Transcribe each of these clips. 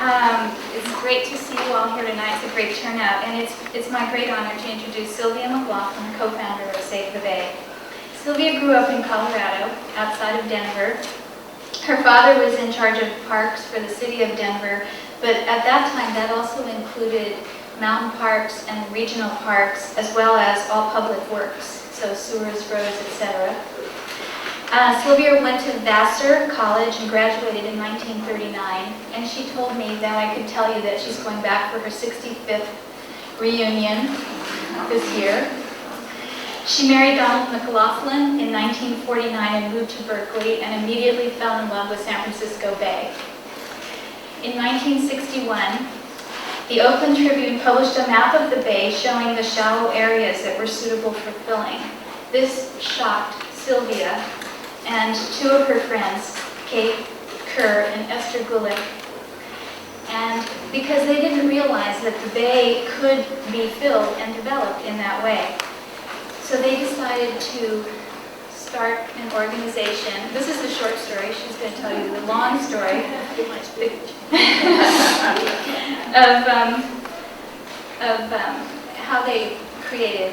It's great to see you all here tonight. It's a great turnout, and it's my great honor to introduce Sylvia McLaughlin, co-founder of Save the Bay. Sylvia grew up in Colorado, outside of Denver. Her father was in charge of parks for the city of Denver, but at that time that also included mountain parks and regional parks, as well as all public works, so sewers, roads, etc. Sylvia went to Vassar College and graduated in 1939, and she told me that I could tell you that she's going back for her 65th reunion this year. She married Donald McLaughlin in 1949 and moved to Berkeley and immediately fell in love with San Francisco Bay. In 1961, the Oakland Tribune published a map of the bay showing the shallow areas that were suitable for filling. This shocked Sylvia and two of her friends, Kate Kerr and Esther Gulick, and because they didn't realize that the bay could be filled and developed in that way. So they decided to start an organization. This is the short story. She's going to tell you the long story of how they created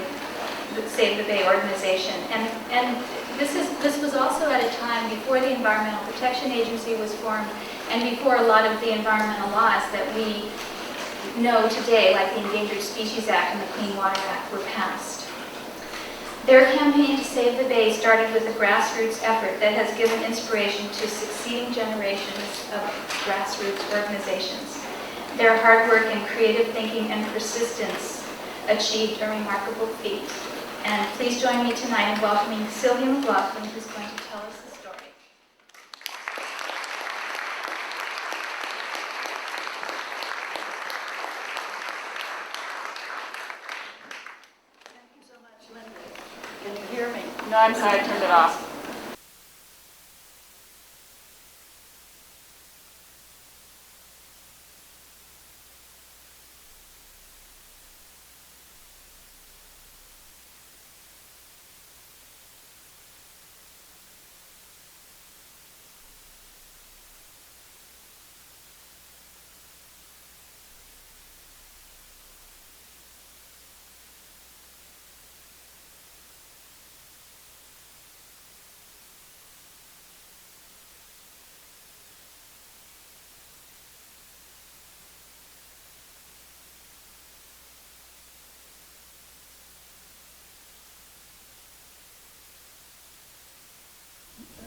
the Save the Bay organization. And this was also at a time before the Environmental Protection Agency was formed and before a lot of the environmental laws that we know today, like the Endangered Species Act and the Clean Water Act, were passed. Their campaign to save the bay started with a grassroots effort that has given inspiration to succeeding generations of grassroots organizations. Their hard work and creative thinking and persistence achieved a remarkable feat. And please join me tonight in welcoming Sylvia McLaughlin, who's going to tell us the story. Thank you so much, Linda. Can you hear me? No, I'm sorry, I turned it off.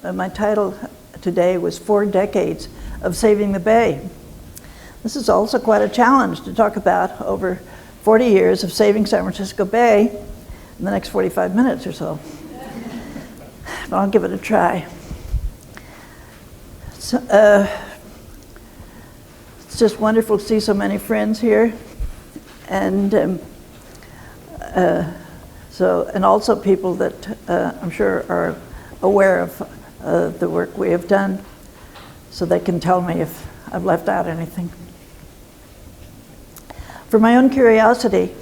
My title today was 4 Decades of Saving the Bay. This is also quite a challenge to talk about over 40 years of saving San Francisco Bay in the next 45 minutes or so. But I'll give it a try. So, it's just wonderful to see so many friends here. And and also people that I'm sure are aware of the work we have done, so they can tell me if I've left out anything. For my own curiosity,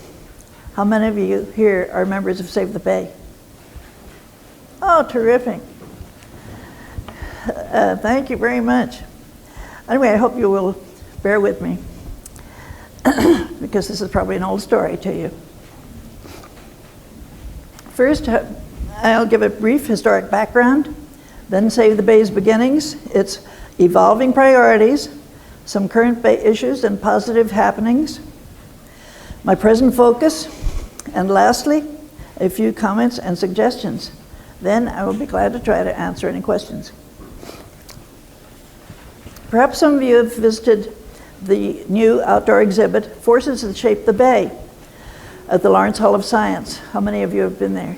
how many of you here are members of Save the Bay? Oh, terrific. Thank you very much. Anyway, I hope you will bear with me because this is probably an old story to you. First, I'll give a brief historic background, then Save the Bay's beginnings, its evolving priorities, some current Bay issues and positive happenings, my present focus, and lastly, a few comments and suggestions. Then I will be glad to try to answer any questions. Perhaps some of you have visited the new outdoor exhibit, Forces That Shape the Bay, at the Lawrence Hall of Science. How many of you have been there?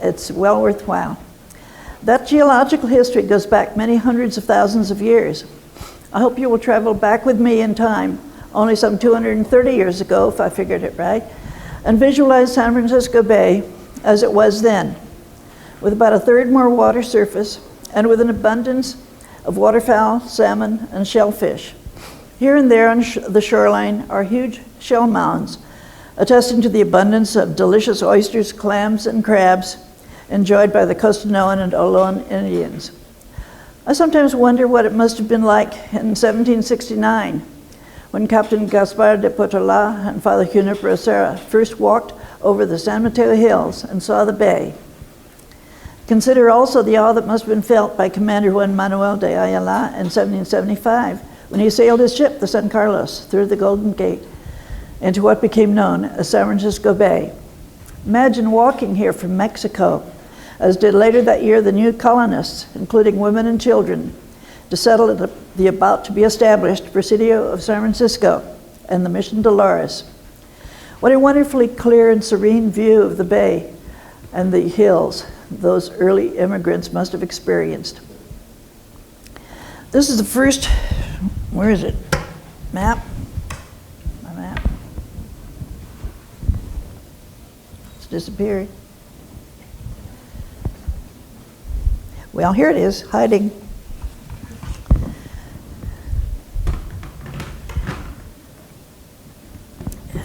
It's well worthwhile. That geological history goes back many hundreds of thousands of years. I hope you will travel back with me in time, only some 230 years ago, if I figured it right, and visualize San Francisco Bay as it was then, with about 1/3 more water surface and with an abundance of waterfowl, salmon, and shellfish. Here and there on the shoreline are huge shell mounds, attesting to the abundance of delicious oysters, clams, and crabs enjoyed by the Costanoan and Oloan Indians. I sometimes wonder what it must have been like in 1769 when Captain Gaspar de Portola and Father Junipero Serra first walked over the San Mateo Hills and saw the bay. Consider also the awe that must have been felt by Commander Juan Manuel de Ayala in 1775 when he sailed his ship, the San Carlos, through the Golden Gate into what became known as San Francisco Bay. Imagine walking here from Mexico, as did later that year the new colonists, including women and children, to settle at the about to be established Presidio of San Francisco and the Mission Dolores. What a wonderfully clear and serene view of the bay and the hills those early immigrants must have experienced. This is the first, where is it? Map? My map. It's disappeared. Well, here it is, hiding.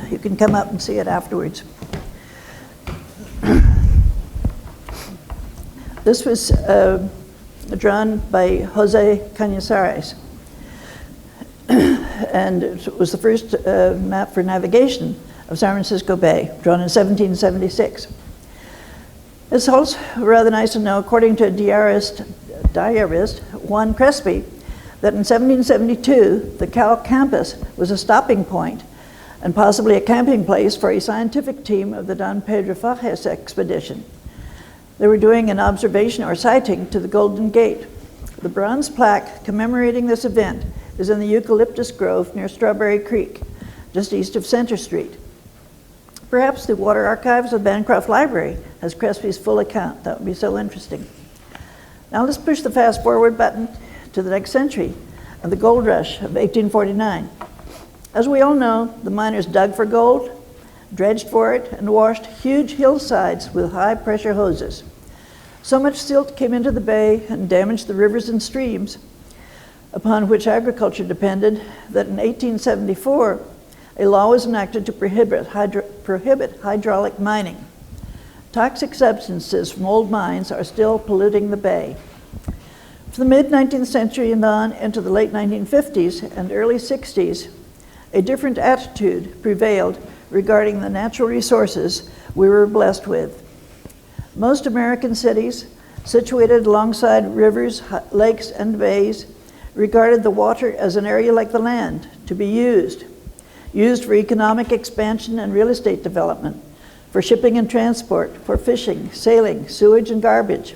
You can come up and see it afterwards. This was drawn by Jose Cañizares, and it was the first map for navigation of San Francisco Bay, drawn in 1776. It's also rather nice to know, according to diarist Juan Crespi, that in 1772, the Cal campus was a stopping point and possibly a camping place for a scientific team of the Don Pedro Fages expedition. They were doing an observation or sighting to the Golden Gate. The bronze plaque commemorating this event is in the eucalyptus grove near Strawberry Creek, just east of Center Street. Perhaps the Water Archives of Bancroft Library has Crespi's full account. That would be so interesting. Now let's push the fast forward button to the next century and the gold rush of 1849. As we all know, the miners dug for gold, dredged for it, and washed huge hillsides with high-pressure hoses. So much silt came into the bay and damaged the rivers and streams upon which agriculture depended that in 1874, a law was enacted to prohibit hydraulic mining. Toxic substances from old mines are still polluting the bay. From the mid-19th century and on into the late 1950s and early 60s, a different attitude prevailed regarding the natural resources we were blessed with. Most American cities, situated alongside rivers, lakes, and bays, regarded the water as an area like the land, to be used for economic expansion and real estate development, for shipping and transport, for fishing, sailing, sewage, and garbage.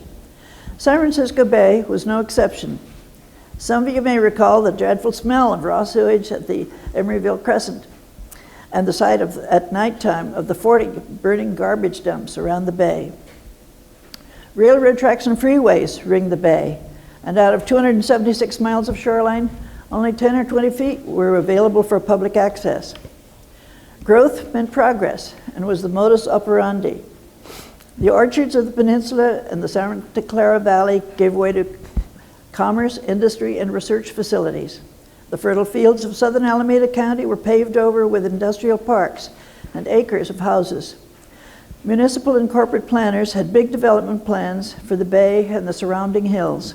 San Francisco Bay was no exception. Some of you may recall the dreadful smell of raw sewage at the Emeryville Crescent and the sight of, at nighttime, of the 40 burning garbage dumps around the bay. Railroad tracks and freeways ring the bay, and out of 276 miles of shoreline, only 10 or 20 feet were available for public access. Growth meant progress and was the modus operandi. The orchards of the peninsula and the Santa Clara Valley gave way to commerce, industry, and research facilities. The fertile fields of southern Alameda County were paved over with industrial parks and acres of houses. Municipal and corporate planners had big development plans for the bay and the surrounding hills.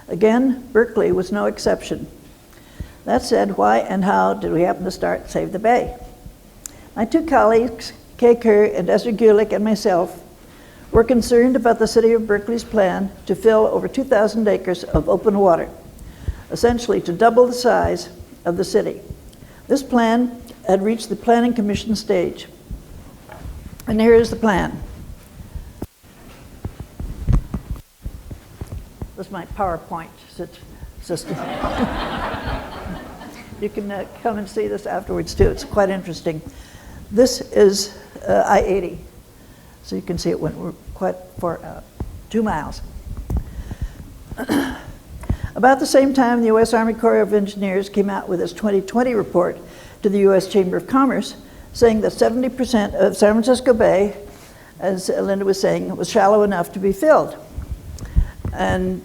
Again, Berkeley was no exception. That said, why and how did we happen to start Save the Bay? My two colleagues, Kay Kerr and Esther Gulick, and myself, were concerned about the city of Berkeley's plan to fill over 2,000 acres of open water, essentially to double the size of the city. This plan had reached the Planning Commission stage. And here is the plan. This is my PowerPoint system. You can come and see this afterwards too. It's quite interesting. This is I-80. So you can see it went quite far out, 2 miles. About the same time, the U.S. Army Corps of Engineers came out with its 2020 report to the U.S. Chamber of Commerce, saying that 70% of San Francisco Bay, as Linda was saying, was shallow enough to be filled. And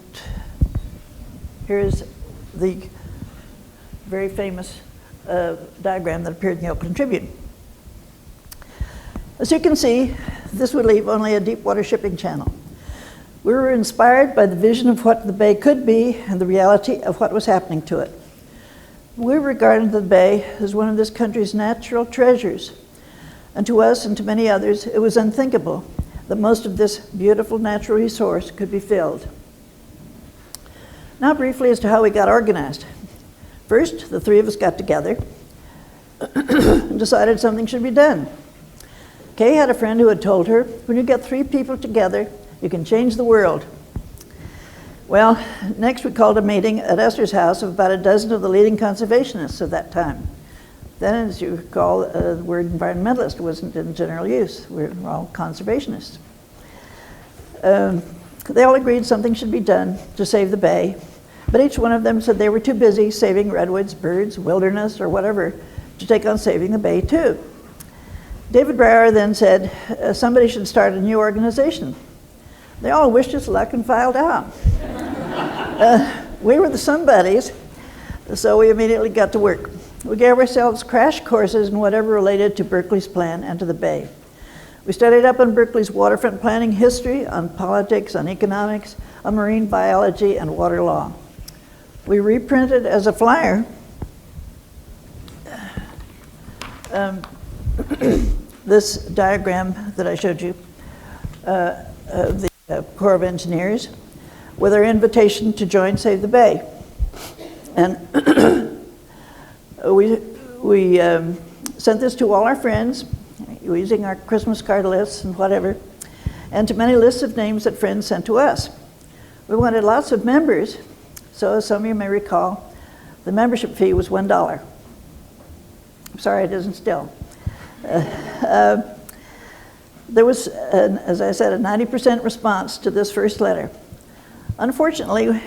here's the very famous diagram that appeared in the Oakland Tribune. As you can see, this would leave only a deep water shipping channel. We were inspired by the vision of what the bay could be and the reality of what was happening to it. We regarded the bay as one of this country's natural treasures, and to us and to many others, it was unthinkable that most of this beautiful natural resource could be filled. Now briefly as to how we got organized. First, the three of us got together and decided something should be done. Kay had a friend who had told her, when you get 3 people together, you can change the world. Well, next we called a meeting at Esther's house of about a dozen of the leading conservationists of that time. Then, as you recall, the word environmentalist wasn't in general use. We're all conservationists. They all agreed something should be done to save the bay, but each one of them said they were too busy saving redwoods, birds, wilderness, or whatever to take on saving the bay too. David Brower then said somebody should start a new organization. They all wished us luck and filed out. We were the somebodies, so we immediately got to work. We gave ourselves crash courses in whatever related to Berkeley's plan and to the bay. We studied up on Berkeley's waterfront planning history, on politics, on economics, on marine biology, and water law. We reprinted as a flyer this diagram that I showed you of the Corps of Engineers with our invitation to join Save the Bay. And we sent this to all our friends using our Christmas card lists and whatever, and to many lists of names that friends sent to us. We wanted lots of members, so as some of you may recall, the membership fee was $1. I'm sorry it isn't still. There was, as I said, a 90% response to this first letter. Unfortunately,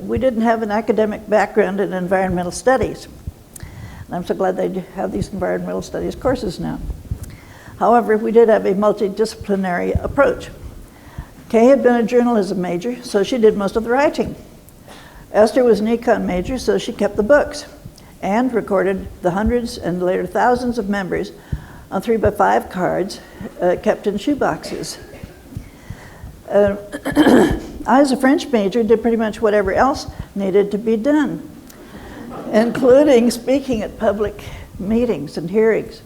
we didn't have an academic background in environmental studies. And I'm so glad they have these environmental studies courses now. However, we did have a multidisciplinary approach. Kay had been a journalism major, so she did most of the writing. Esther was an econ major, so she kept the books and recorded the hundreds and later thousands of members on 3x5 cards kept in shoeboxes. I, as a French major, did pretty much whatever else needed to be done, including speaking at public meetings and hearings.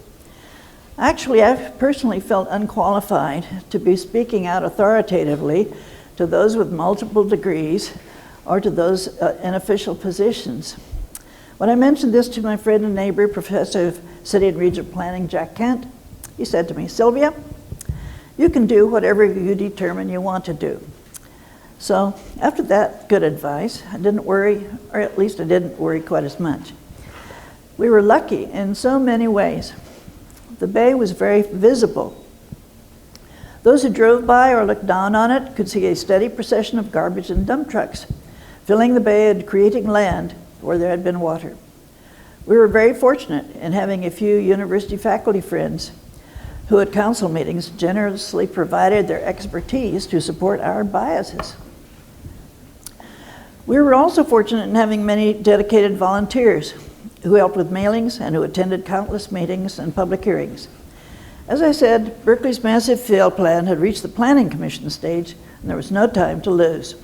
Actually, I personally felt unqualified to be speaking out authoritatively to those with multiple degrees or to those in official positions. When I mentioned this to my friend and neighbor, Professor of City and Regional Planning, Jack Kent, he said to me, "Sylvia, you can do whatever you determine you want to do." So after that good advice, I didn't worry, or at least I didn't worry quite as much. We were lucky in so many ways. The bay was very visible. Those who drove by or looked down on it could see a steady procession of garbage and dump trucks, filling the bay and creating land where there had been water. We were very fortunate in having a few university faculty friends who at council meetings generously provided their expertise to support our biases. We were also fortunate in having many dedicated volunteers who helped with mailings and who attended countless meetings and public hearings. As I said, Berkeley's massive field plan had reached the planning commission stage, and there was no time to lose.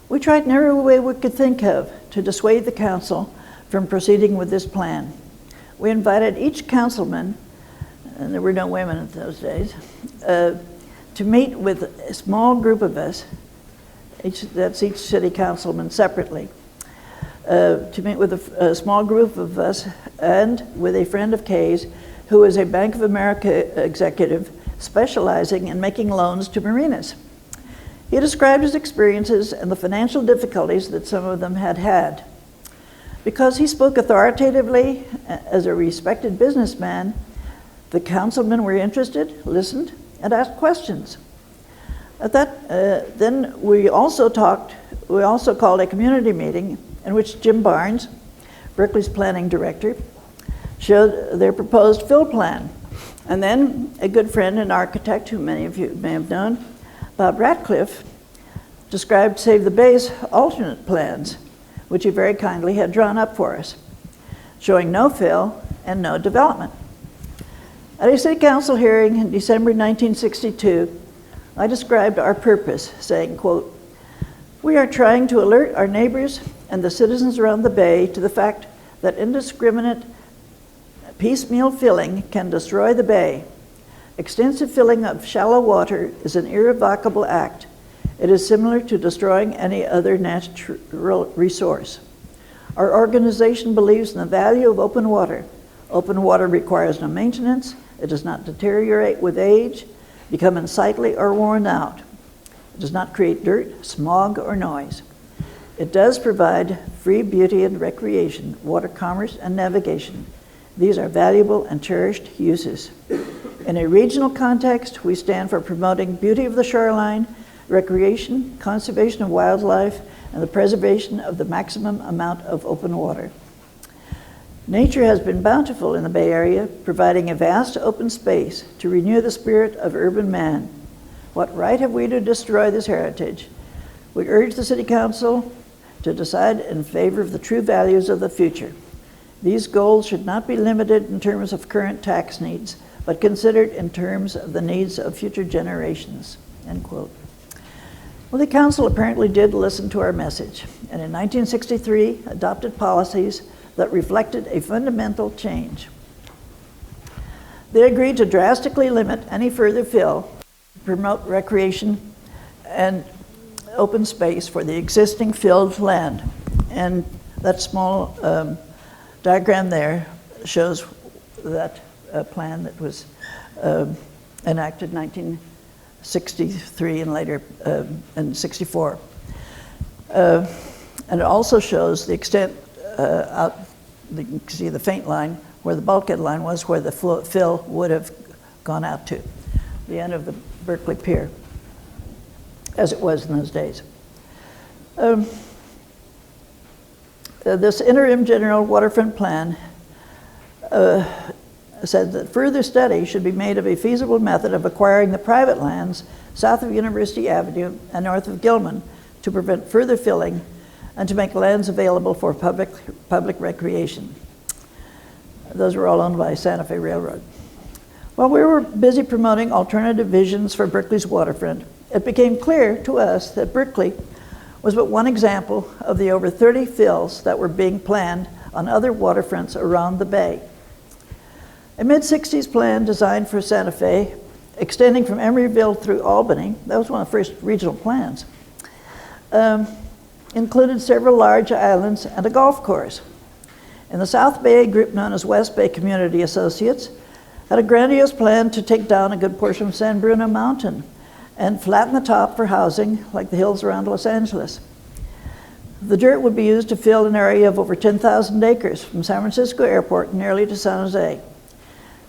We tried in every way we could think of to dissuade the council from proceeding with this plan. We invited each councilman, and there were no women in those days, to meet with a small group of us, that's each city councilman separately, to meet with a small group of us and with a friend of Kay's who is a Bank of America executive specializing in making loans to marinas. He described his experiences and the financial difficulties that some of them had had. Because he spoke authoritatively as a respected businessman, the councilmen were interested, listened, and asked questions. Then we also called a community meeting in which Jim Barnes, Berkeley's planning director, showed their proposed fill plan. And then a good friend and architect, who many of you may have known, Bob Ratcliffe, described Save the Bay's alternate plans, which he very kindly had drawn up for us, showing no fill and no development. At a city council hearing in December 1962, I described our purpose, saying, quote, "We are trying to alert our neighbors and the citizens around the bay to the fact that indiscriminate piecemeal filling can destroy the bay. Extensive filling of shallow water is an irrevocable act. It is similar to destroying any other natural resource. Our organization believes in the value of open water. Open water requires no maintenance. It does not deteriorate with age, become unsightly or worn out. It does not create dirt, smog, or noise. It does provide free beauty and recreation, water commerce, and navigation. These are valuable and cherished uses. In a regional context, we stand for promoting beauty of the shoreline, recreation, conservation of wildlife, and the preservation of the maximum amount of open water. Nature has been bountiful in the Bay Area, providing a vast open space to renew the spirit of urban man. What right have we to destroy this heritage? We urge the City Council to decide in favor of the true values of the future. These goals should not be limited in terms of current tax needs, but considered in terms of the needs of future generations," end quote. Well, the council apparently did listen to our message, and in 1963 adopted policies that reflected a fundamental change. They agreed to drastically limit any further fill, promote recreation and open space for the existing filled land. And that small diagram there shows that plan that was enacted 1963 and later in 64. And it also shows the extent out, you can see the faint line where the bulkhead line was, where the fill would have gone out to, the end of the Berkeley Pier, as it was in those days. This interim general waterfront plan said that further study should be made of a feasible method of acquiring the private lands south of University Avenue and north of Gilman to prevent further filling and to make lands available for public recreation. Those were all owned by Santa Fe Railroad. While we were busy promoting alternative visions for Berkeley's waterfront, it became clear to us that Berkeley was but one example of the over 30 fills that were being planned on other waterfronts around the bay. A mid-60s plan designed for Santa Fe, extending from Emeryville through Albany, that was one of the first regional plans, included several large islands and a golf course. In the South Bay, a group known as West Bay Community Associates had a grandiose plan to take down a good portion of San Bruno Mountain and flatten the top for housing like the hills around Los Angeles. The dirt would be used to fill an area of over 10,000 acres from San Francisco Airport nearly to San Jose.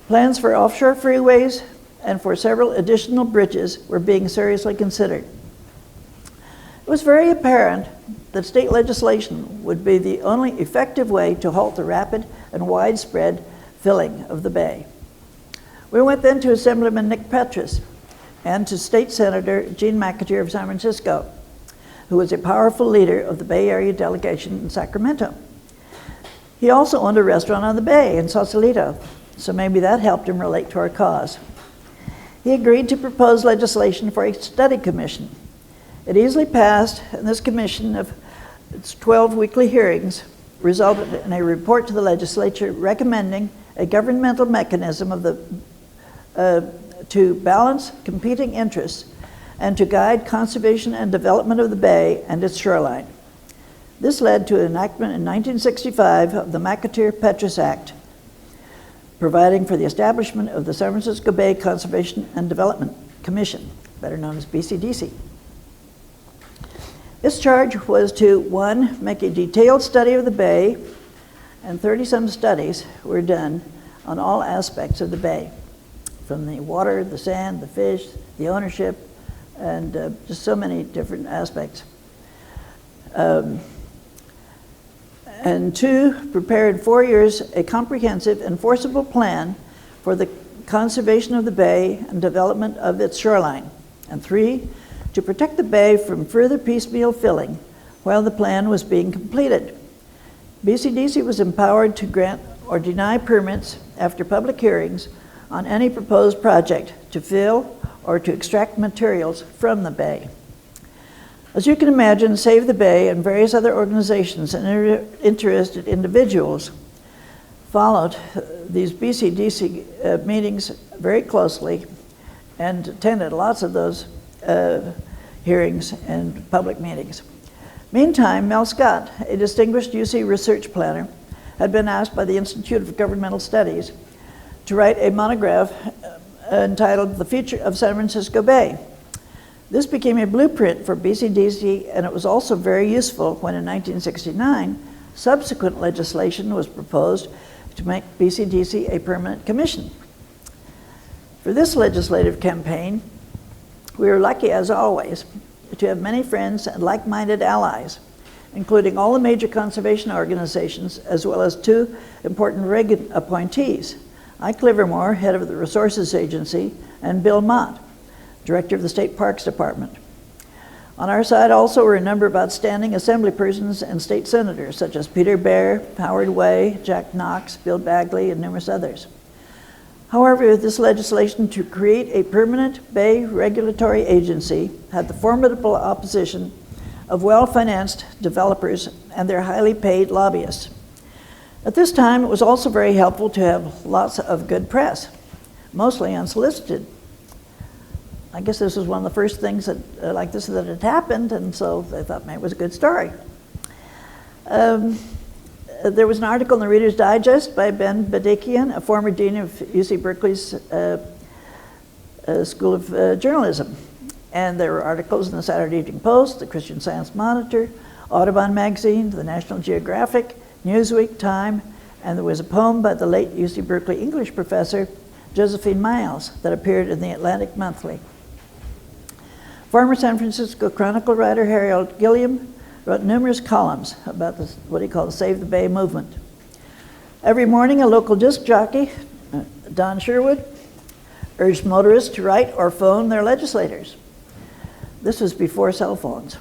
Plans for offshore freeways and for several additional bridges were being seriously considered. It was very apparent that state legislation would be the only effective way to halt the rapid and widespread filling of the bay. We went then to Assemblyman Nick Petrus and to State Senator Gene McAteer of San Francisco, who was a powerful leader of the Bay Area delegation in Sacramento. He also owned a restaurant on the bay in Sausalito, so maybe that helped him relate to our cause. He agreed to propose legislation for a study commission. It easily passed, and this commission of its 12 weekly hearings resulted in a report to the legislature recommending a governmental mechanism of to balance competing interests and to guide conservation and development of the bay and its shoreline. This led to an enactment in 1965 of the McAteer-Petrus Act, providing for the establishment of the San Francisco Bay Conservation and Development Commission, better known as BCDC. Its charge was to, 1, make a detailed study of the bay, and 30-some studies were done on all aspects of the bay, from the water, the sand, the fish, the ownership, and just so many different aspects. And 2, prepare in 4 years a comprehensive enforceable plan for the conservation of the bay and development of its shoreline. And 3, to protect the bay from further piecemeal filling while the plan was being completed. BCDC was empowered to grant or deny permits after public hearings on any proposed project to fill or to extract materials from the bay. As you can imagine, Save the Bay and various other organizations and interested individuals followed these BCDC meetings very closely and attended lots of those hearings and public meetings. Meantime, Mel Scott, a distinguished UC research planner, had been asked by the Institute of Governmental Studies to write a monograph entitled The Future of San Francisco Bay. This became a blueprint for BCDC, and it was also very useful when in 1969, subsequent legislation was proposed to make BCDC a permanent commission. For this legislative campaign, we were lucky, as always, to have many friends and like-minded allies, including all the major conservation organizations, as well as two important Reagan appointees, Ike Livermore, head of the Resources Agency, and Bill Mott, director of the State Parks Department. On our side also were a number of outstanding assemblypersons and state senators, such as Peter Baer, Howard Way, Jack Knox, Bill Bagley, and numerous others. However, this legislation to create a permanent Bay regulatory agency had the formidable opposition of well-financed developers and their highly paid lobbyists. At this time, it was also very helpful to have lots of good press, mostly unsolicited. I guess this was one of the first things that had happened, and so they thought maybe it was a good story. There was an article in the Reader's Digest by Ben Bedikian, a former dean of UC Berkeley's School of Journalism. And there were articles in the Saturday Evening Post, the Christian Science Monitor, Audubon Magazine, the National Geographic, Newsweek, Time, and there was a poem by the late UC Berkeley English professor, Josephine Miles, that appeared in the Atlantic Monthly. Former San Francisco Chronicle writer Harold Gilliam wrote numerous columns about what he called the Save the Bay movement. Every morning, a local disc jockey, Don Sherwood, urged motorists to write or phone their legislators. This was before cell phones.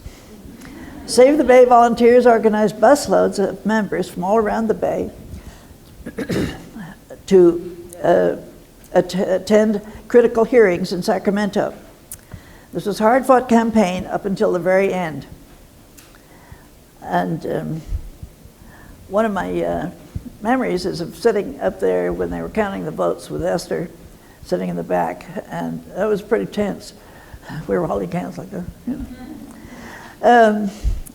Save the Bay volunteers organized busloads of members from all around the Bay to attend critical hearings in Sacramento. This was a hard-fought campaign up until the very end. And one of my memories is of sitting up there when they were counting the votes with Esther sitting in the back, and that was pretty tense. We were holding hands like that. You know.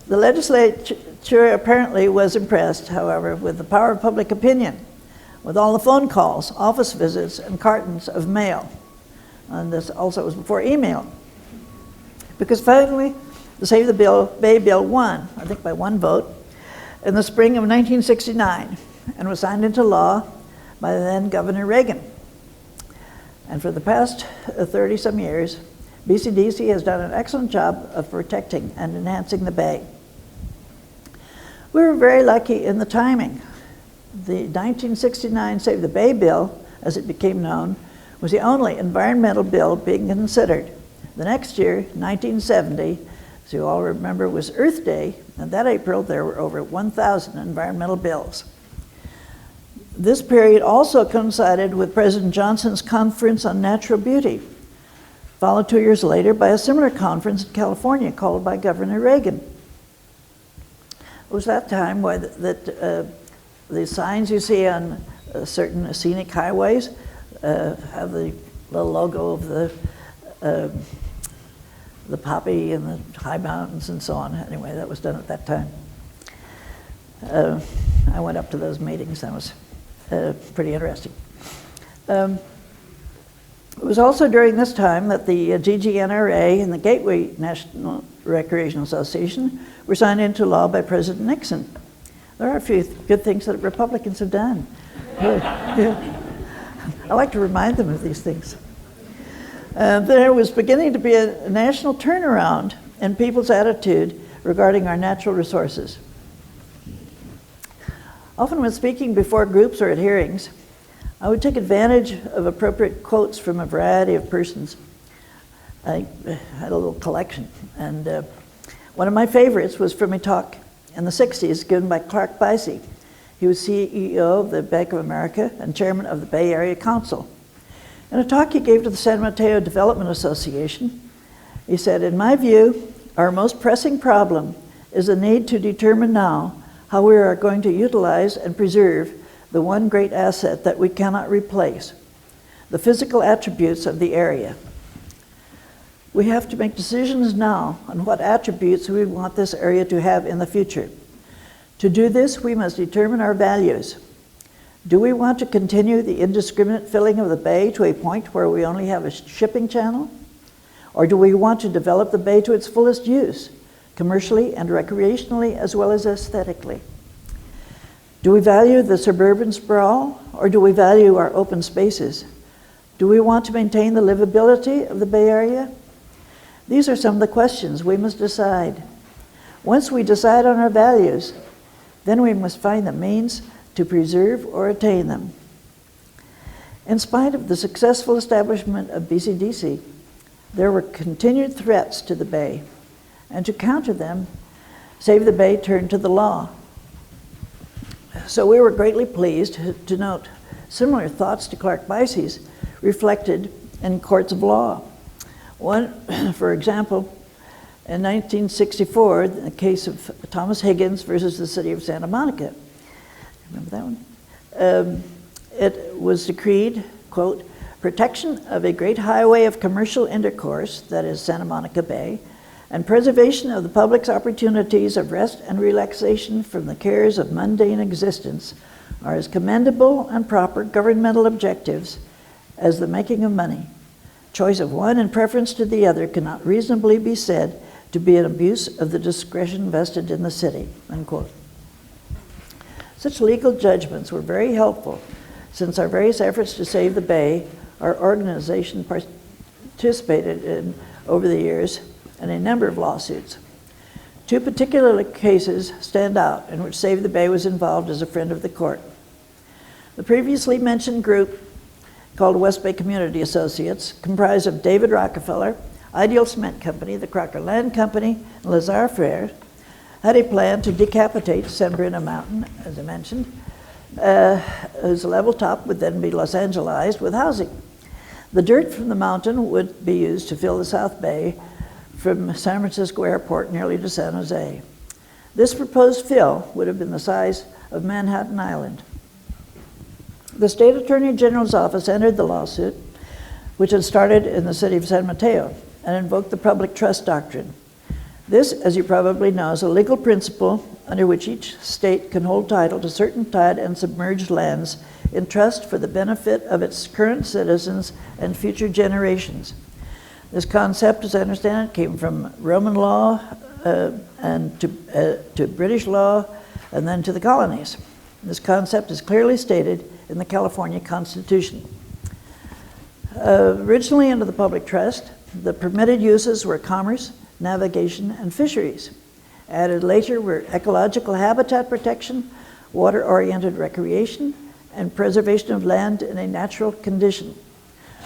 The legislature apparently was impressed, however, with the power of public opinion, with all the phone calls, office visits, and cartons of mail. And this also was before email. Because finally, the Save the Bay Bill won, I think by one vote, in the spring of 1969, and was signed into law by then Governor Reagan. And for the past 30-some years, BCDC has done an excellent job of protecting and enhancing the Bay. We were very lucky in the timing. The 1969 Save the Bay Bill, as it became known, was the only environmental bill being considered. The next year, 1970, as you all remember, was Earth Day, and that April there were over 1,000 environmental bills. This period also coincided with President Johnson's Conference on Natural Beauty, followed 2 years later by a similar conference in California called by Governor Reagan. It was that time that the signs you see on certain scenic highways have the little logo of the poppy and the high mountains and so on. Anyway, that was done at that time. I went up to those meetings. That was pretty interesting. It was also during this time that the GGNRA and the Gateway National Recreation Association were signed into law by President Nixon. There are a few good things that Republicans have done. Yeah. I like to remind them of these things. There was beginning to be a national turnaround in people's attitude regarding our natural resources. Often when speaking before groups or at hearings, I would take advantage of appropriate quotes from a variety of persons. I had a little collection, and one of my favorites was from a talk in the 60s given by Clark He was CEO of the Bank of America and chairman of the Bay Area Council. In a talk he gave to the San Mateo Development Association, he said, "In my view, our most pressing problem is the need to determine now how we are going to utilize and preserve the one great asset that we cannot replace, the physical attributes of the area. We have to make decisions now on what attributes we want this area to have in the future. To do this, we must determine our values. Do we want to continue the indiscriminate filling of the bay to a point where we only have a shipping channel? Or do we want to develop the bay to its fullest use, commercially and recreationally as well as aesthetically? Do we value the suburban sprawl, or do we value our open spaces? Do we want to maintain the livability of the Bay Area? These are some of the questions we must decide. Once we decide on our values, then we must find the means to preserve or attain them." In spite of the successful establishment of BCDC, there were continued threats to the Bay, and to counter them, Save the Bay turned to the law. So we were greatly pleased to note similar thoughts to Clark Bicey's reflected in courts of law. One, for example, in 1964, in the case of Thomas Higgins versus the city of Santa Monica. Remember that one? It was decreed, quote, "Protection of a great highway of commercial intercourse," that is Santa Monica Bay, "and preservation of the public's opportunities of rest and relaxation from the cares of mundane existence are as commendable and proper governmental objectives as the making of money. Choice of one in preference to the other cannot reasonably be said to be an abuse of the discretion vested in the city," unquote. Such legal judgments were very helpful since our various efforts to save the Bay, our organization participated in over the years in a number of lawsuits. Two particular cases stand out in which Save the Bay was involved as a friend of the court. The previously mentioned group, called West Bay Community Associates, comprised of David Rockefeller, Ideal Cement Company, the Crocker Land Company, and Lazar Frere, had a plan to decapitate San Bruno Mountain, as I mentioned, whose level top would then be Los Angelized with housing. The dirt from the mountain would be used to fill the South Bay from San Francisco Airport nearly to San Jose. This proposed fill would have been the size of Manhattan Island. The State Attorney General's office entered the lawsuit, which had started in the city of San Mateo, and invoked the public trust doctrine. This, as you probably know, is a legal principle under which each state can hold title to certain tide and submerged lands in trust for the benefit of its current citizens and future generations. This concept, as I understand it, came from Roman law and to British law, and then to the colonies. This concept is clearly stated in the California Constitution. Originally under the public trust, the permitted uses were commerce, navigation, and fisheries. Added later were ecological habitat protection, water-oriented recreation, and preservation of land in a natural condition.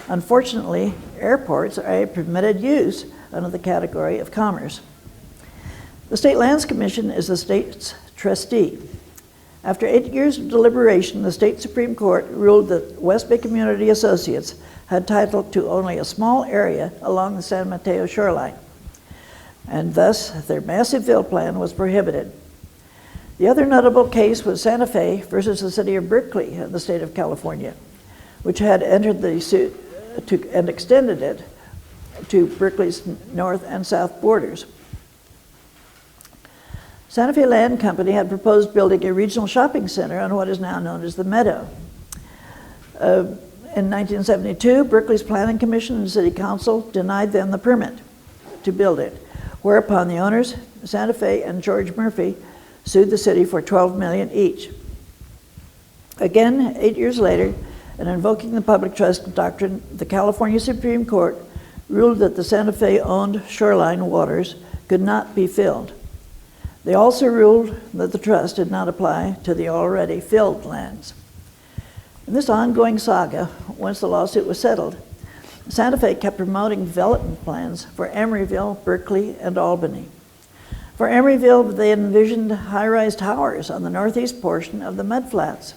Unfortunately, airports are a permitted use under the category of commerce. The State Lands Commission is the state's trustee. After 8 years of deliberation, the state Supreme Court ruled that West Bay Community Associates had title to only a small area along the San Mateo shoreline, and thus their massive fill plan was prohibited. The other notable case was Santa Fe versus the city of Berkeley in the state of California, which had entered the suit and extended it to Berkeley's north and south borders. Santa Fe Land Company had proposed building a regional shopping center on what is now known as the Meadow. In 1972, Berkeley's Planning Commission and City Council denied them the permit to build it, whereupon the owners, Santa Fe and George Murphy, sued the city for $12 million each. Again, 8 years later, and invoking the public trust doctrine, the California Supreme Court ruled that the Santa Fe-owned shoreline waters could not be filled. They also ruled that the trust did not apply to the already filled lands. In this ongoing saga, once the lawsuit was settled, Santa Fe kept promoting development plans for Emeryville, Berkeley, and Albany. For Emeryville, they envisioned high-rise towers on the northeast portion of the mudflats.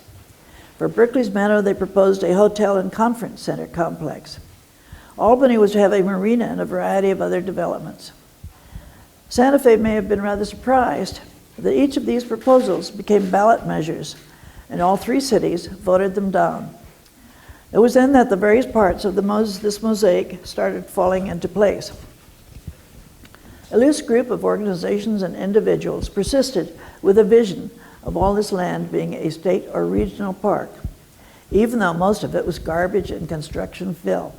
For Berkeley's Meadow, they proposed a hotel and conference center complex. Albany was to have a marina and a variety of other developments. Santa Fe may have been rather surprised that each of these proposals became ballot measures, and all three cities voted them down. It was then that the various parts of this mosaic started falling into place. A loose group of organizations and individuals persisted with a vision of all this land being a state or regional park, even though most of it was garbage and construction fill.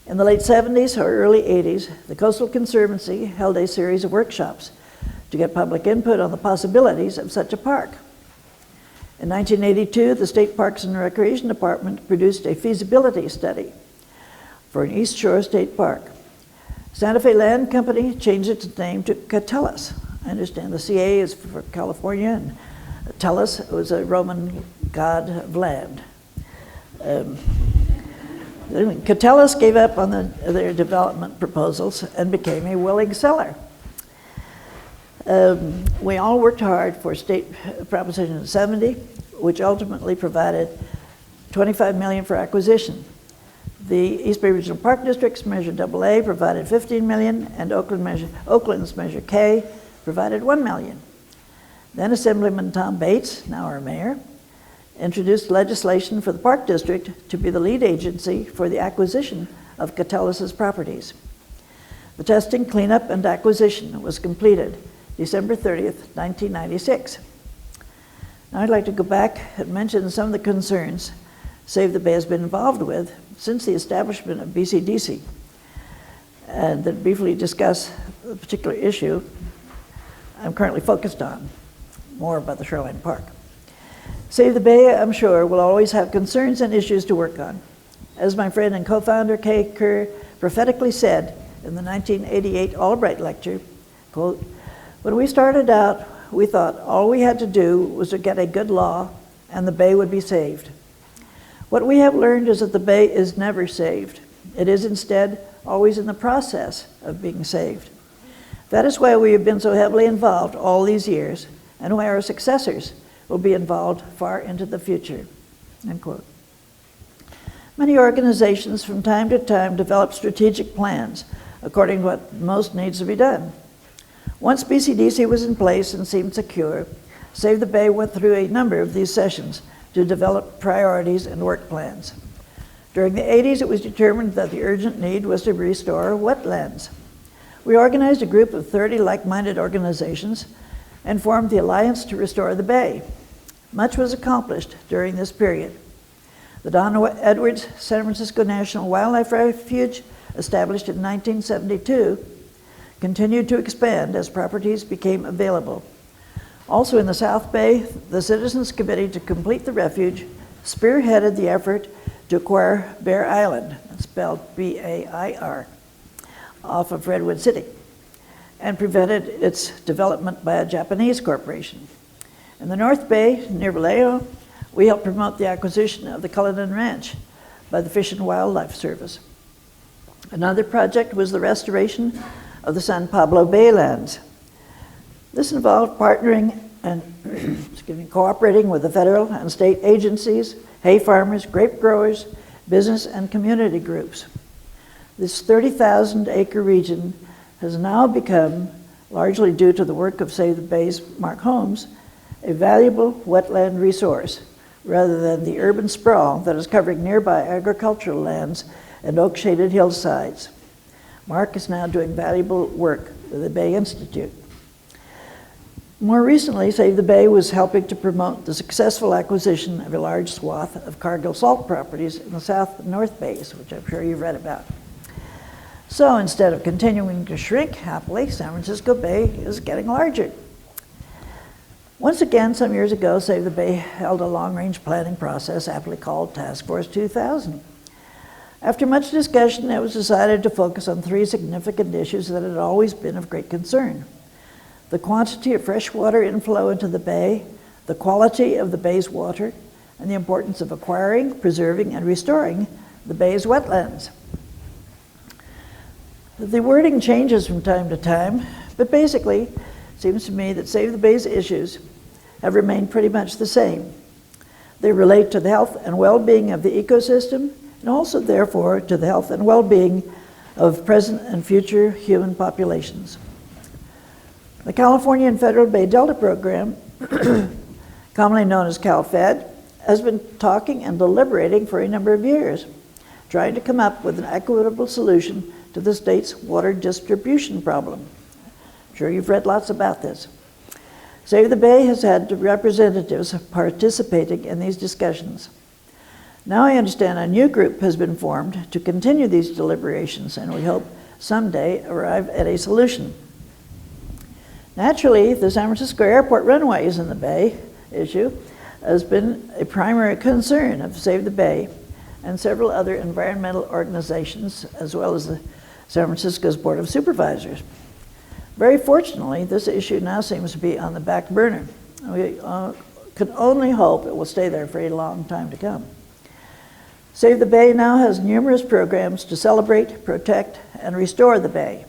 In the late 70s or early 80s, the Coastal Conservancy held a series of workshops to get public input on the possibilities of such a park. In 1982, the State Parks and Recreation Department produced a feasibility study for an East Shore State Park. Santa Fe Land Company changed its name to Catullus. I understand the CA is for California, and Tullus was a Roman god of land. Catullus gave up on their development proposals and became a willing seller. We all worked hard for State Proposition 70, which ultimately provided $25 million for acquisition. The East Bay Regional Park District's Measure AA provided $15 million, and Oakland's Measure K provided $1 million. Then Assemblyman Tom Bates, now our mayor, introduced legislation for the Park District to be the lead agency for the acquisition of Catullus's properties. The testing, cleanup, and acquisition was completed December 30th, 1996. Now I'd like to go back and mention some of the concerns Save the Bay has been involved with since the establishment of BCDC, and then briefly discuss the particular issue I'm currently focused on, more about the Shoreline Park. Save the Bay, I'm sure, will always have concerns and issues to work on. As my friend and co-founder Kay Kerr prophetically said in the 1988 Albright lecture, quote, "When we started out, we thought all we had to do was to get a good law and the Bay would be saved. What we have learned is that the Bay is never saved. It is instead always in the process of being saved. That is why we have been so heavily involved all these years, and why our successors will be involved far into the future." End quote. Many organizations from time to time develop strategic plans according to what most needs to be done. Once BCDC was in place and seemed secure, Save the Bay went through a number of these sessions to develop priorities and work plans. During the 80s, it was determined that the urgent need was to restore wetlands. We organized a group of 30 like-minded organizations and formed the Alliance to Restore the Bay. Much was accomplished during this period. The Don Edwards San Francisco National Wildlife Refuge, established in 1972, continued to expand as properties became available. Also in the South Bay, the Citizens Committee to complete the refuge spearheaded the effort to acquire Bear Island, spelled B-A-I-R, off of Redwood City, and prevented its development by a Japanese corporation. In the North Bay, near Vallejo, we helped promote the acquisition of the Cullinan Ranch by the Fish and Wildlife Service. Another project was the restoration of the San Pablo Baylands. This involved partnering and cooperating with the federal and state agencies, hay farmers, grape growers, business and community groups. This 30,000-acre region has now become, largely due to the work of Save the Bay's Mark Holmes, a valuable wetland resource rather than the urban sprawl that is covering nearby agricultural lands and oak-shaded hillsides. Mark is now doing valuable work with the Bay Institute. More recently, Save the Bay was helping to promote the successful acquisition of a large swath of Cargill salt properties in the South and North Bays, which I'm sure you've read about. So instead of continuing to shrink happily, San Francisco Bay is getting larger. Once again, some years ago, Save the Bay held a long-range planning process aptly called Task Force 2000. After much discussion, it was decided to focus on three significant issues that had always been of great concern: the quantity of freshwater inflow into the bay, the quality of the bay's water, and the importance of acquiring, preserving, and restoring the bay's wetlands. The wording changes from time to time, but basically, it seems to me that Save the Bay's issues have remained pretty much the same. They relate to the health and well-being of the ecosystem, and also, therefore, to the health and well-being of present and future human populations. The California and Federal Bay Delta Program, commonly known as CalFed, has been talking and deliberating for a number of years, trying to come up with an equitable solution to the state's water distribution problem. I'm sure you've read lots about this. Save the Bay has had representatives participating in these discussions. Now I understand a new group has been formed to continue these deliberations, and we hope someday arrive at a solution. Naturally, the San Francisco Airport runways in the Bay issue has been a primary concern of Save the Bay and several other environmental organizations, as well as the San Francisco's Board of Supervisors. Very fortunately, this issue now seems to be on the back burner. We can only hope it will stay there for a long time to come. Save the Bay now has numerous programs to celebrate, protect, and restore the Bay.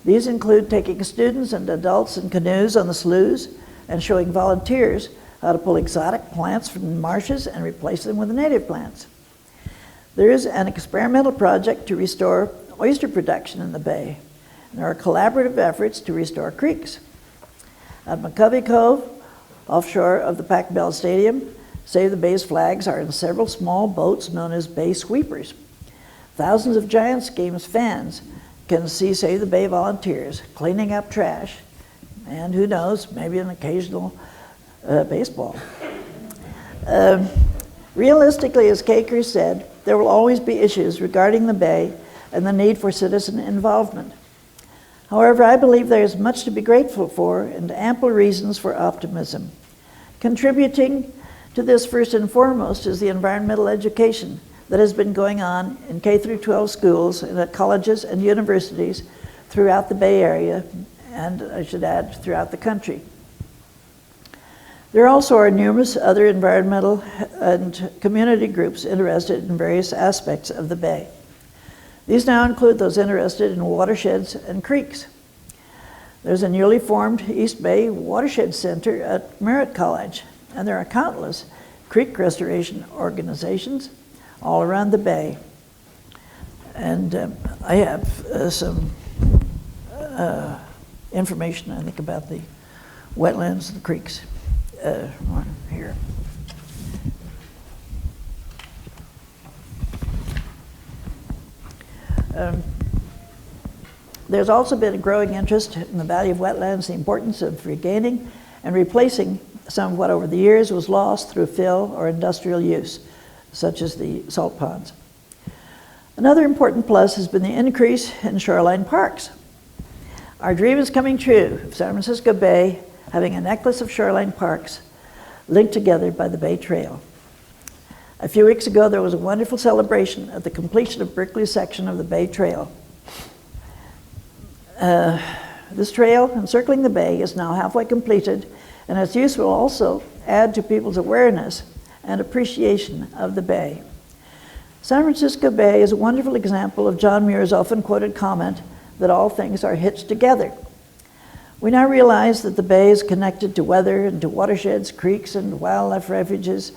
These include taking students and adults in canoes on the sloughs and showing volunteers how to pull exotic plants from the marshes and replace them with native plants. There is an experimental project to restore oyster production in the Bay, and there are collaborative efforts to restore creeks. At McCovey Cove, offshore of the Pac-Bell Stadium, Save the Bay's flags are in several small boats known as Bay Sweepers. Thousands of Giants games fans can see Save the Bay volunteers cleaning up trash, and who knows, maybe an occasional baseball. Realistically, as Caker said, there will always be issues regarding the Bay and the need for citizen involvement. However, I believe there is much to be grateful for and ample reasons for optimism. Contributing to this first and foremost is the environmental education that has been going on in K-12 schools and at colleges and universities throughout the Bay Area, and I should add, throughout the country. There also are numerous other environmental and community groups interested in various aspects of the Bay. These now include those interested in watersheds and creeks. There's a newly formed East Bay Watershed Center at Merritt College, and there are countless creek restoration organizations all around the Bay. And I have some information, I think, about the wetlands and the creeks on here. There's also been a growing interest in the value of wetlands, the importance of regaining and replacing some of what over the years was lost through fill or industrial use, such as the salt ponds. Another important plus has been the increase in shoreline parks. Our dream is coming true of San Francisco Bay having a necklace of shoreline parks linked together by the Bay Trail. A few weeks ago, there was a wonderful celebration at the completion of Berkeley's section of the Bay Trail. This trail encircling the Bay is now halfway completed, and its use will also add to people's awareness and appreciation of the Bay. San Francisco Bay is a wonderful example of John Muir's often quoted comment that all things are hitched together. We now realize that the Bay is connected to weather and to watersheds, creeks, and wildlife refuges,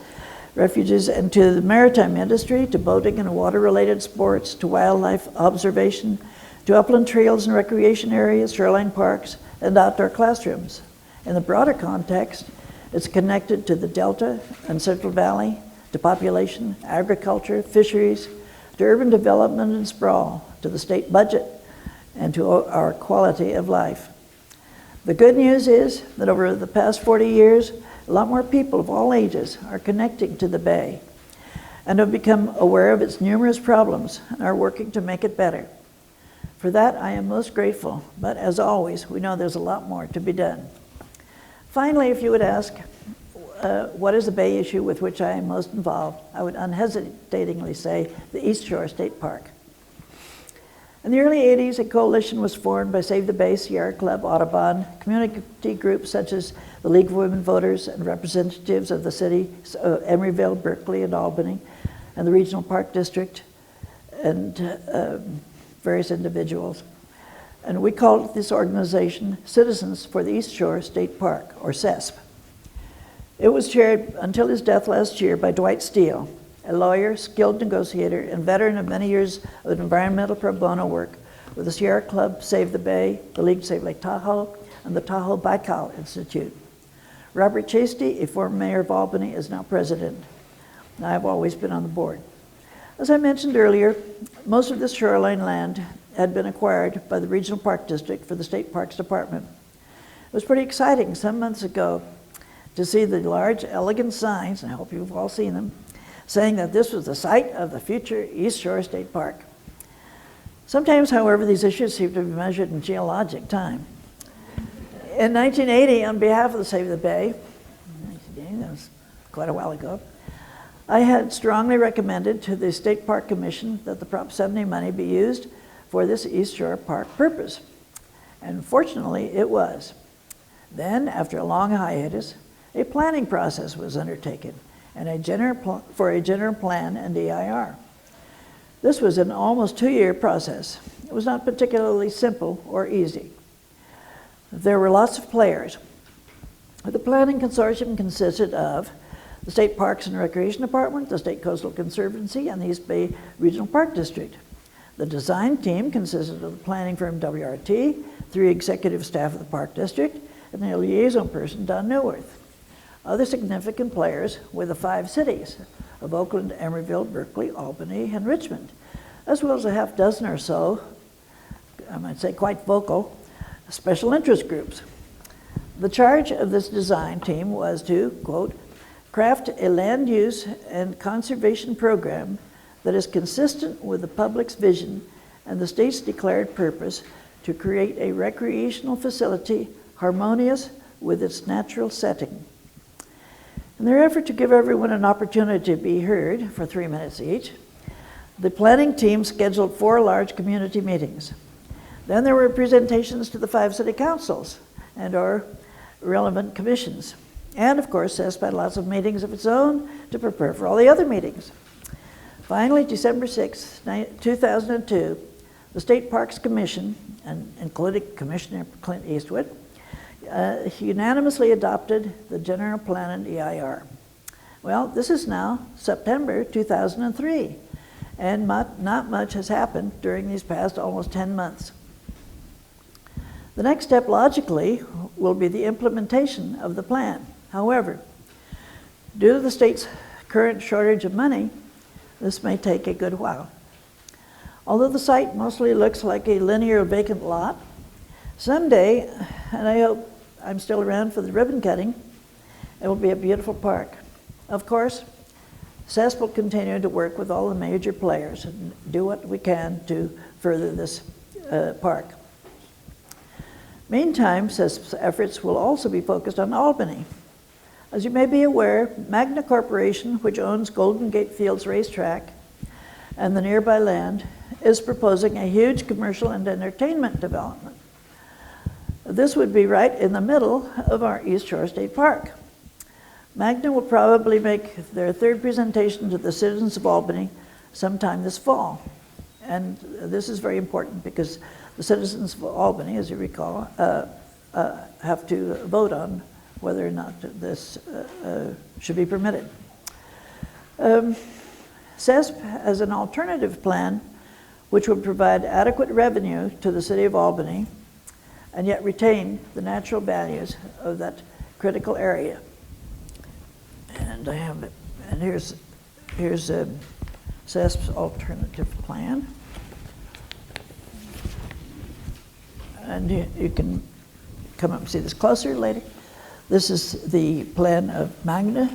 and to the maritime industry, to boating and water-related sports, to wildlife observation, to upland trails and recreation areas, shoreline parks, and outdoor classrooms. In the broader context, it's connected to the Delta and Central Valley, to population, agriculture, fisheries, to urban development and sprawl, to the state budget, and to our quality of life. The good news is that over the past 40 years, a lot more people of all ages are connecting to the Bay and have become aware of its numerous problems and are working to make it better. For that, I am most grateful, but as always, we know there's a lot more to be done. Finally, if you would ask, what is the Bay issue with which I am most involved, I would unhesitatingly say the East Shore State Park. In the early 80s, a coalition was formed by Save the Bay, Sierra Club, Audubon, community groups such as the League of Women Voters and representatives of the cities of Emeryville, Berkeley, and Albany, and the Regional Park District, and various individuals. And we called this organization Citizens for the East Shore State Park, or CESP. It was chaired until his death last year by Dwight Steele, a lawyer, skilled negotiator, and veteran of many years of environmental pro bono work with the Sierra Club Save the Bay, the League Save Lake Tahoe, and the Tahoe Baikal Institute. Robert Chasty, a former mayor of Albany, is now president. I've always been on the board. As I mentioned earlier, most of this shoreline land had been acquired by the Regional Park District for the State Parks Department. It was pretty exciting some months ago to see the large, elegant signs, and I hope you've all seen them, saying that this was the site of the future East Shore State Park. Sometimes, however, these issues seem to be measured in geologic time. In 1980, on behalf of the Save the Bay, that was quite a while ago, I had strongly recommended to the State Park Commission that the Prop 70 money be used for this East Shore Park purpose. And fortunately, it was. Then, after a long hiatus, a planning process was undertaken for a general plan and EIR. This was an almost 2-year process. It was not particularly simple or easy. There were lots of players. The planning consortium consisted of the State Parks and Recreation Department, the State Coastal Conservancy, and the East Bay Regional Park District. The design team consisted of the planning firm WRT, 3 executive staff of the Park District, and the liaison person, Don Neuwirth. Other significant players were the 5 cities of Oakland, Emeryville, Berkeley, Albany, and Richmond, as well as a half dozen or so, I might say quite vocal, special interest groups. The charge of this design team was to, quote, craft a land use and conservation program that is consistent with the public's vision and the state's declared purpose to create a recreational facility harmonious with its natural setting. In their effort to give everyone an opportunity to be heard for 3 minutes each, the planning team scheduled 4 large community meetings. Then there were presentations to the 5 city councils and or relevant commissions. And of course, CESP had lots of meetings of its own to prepare for all the other meetings. Finally, December 6, 2002, the State Parks Commission, and including Commissioner Clint Eastwood, unanimously adopted the general plan and EIR. Well, this is now September 2003, and not much has happened during these past almost 10 months. The next step, logically, will be the implementation of the plan. However, due to the state's current shortage of money, this may take a good while. Although the site mostly looks like a linear vacant lot, someday, and I hope I'm still around for the ribbon cutting, it will be a beautiful park. Of course, CESP will continue to work with all the major players and do what we can to further this park. Meantime, CESP's efforts will also be focused on Albany. As you may be aware, Magna Corporation, which owns Golden Gate Fields Racetrack and the nearby land, is proposing a huge commercial and entertainment development. This would be right in the middle of our East Shore State Park. Magna will probably make their 3rd presentation to the citizens of Albany sometime this fall. And this is very important because the citizens of Albany, as you recall, have to vote on whether or not this should be permitted. CESP has an alternative plan which would provide adequate revenue to the city of Albany and yet retain the natural values of that critical area. And I have it, and here's CESP's alternative plan. And you can come up and see this closer later. This is the plan of Magna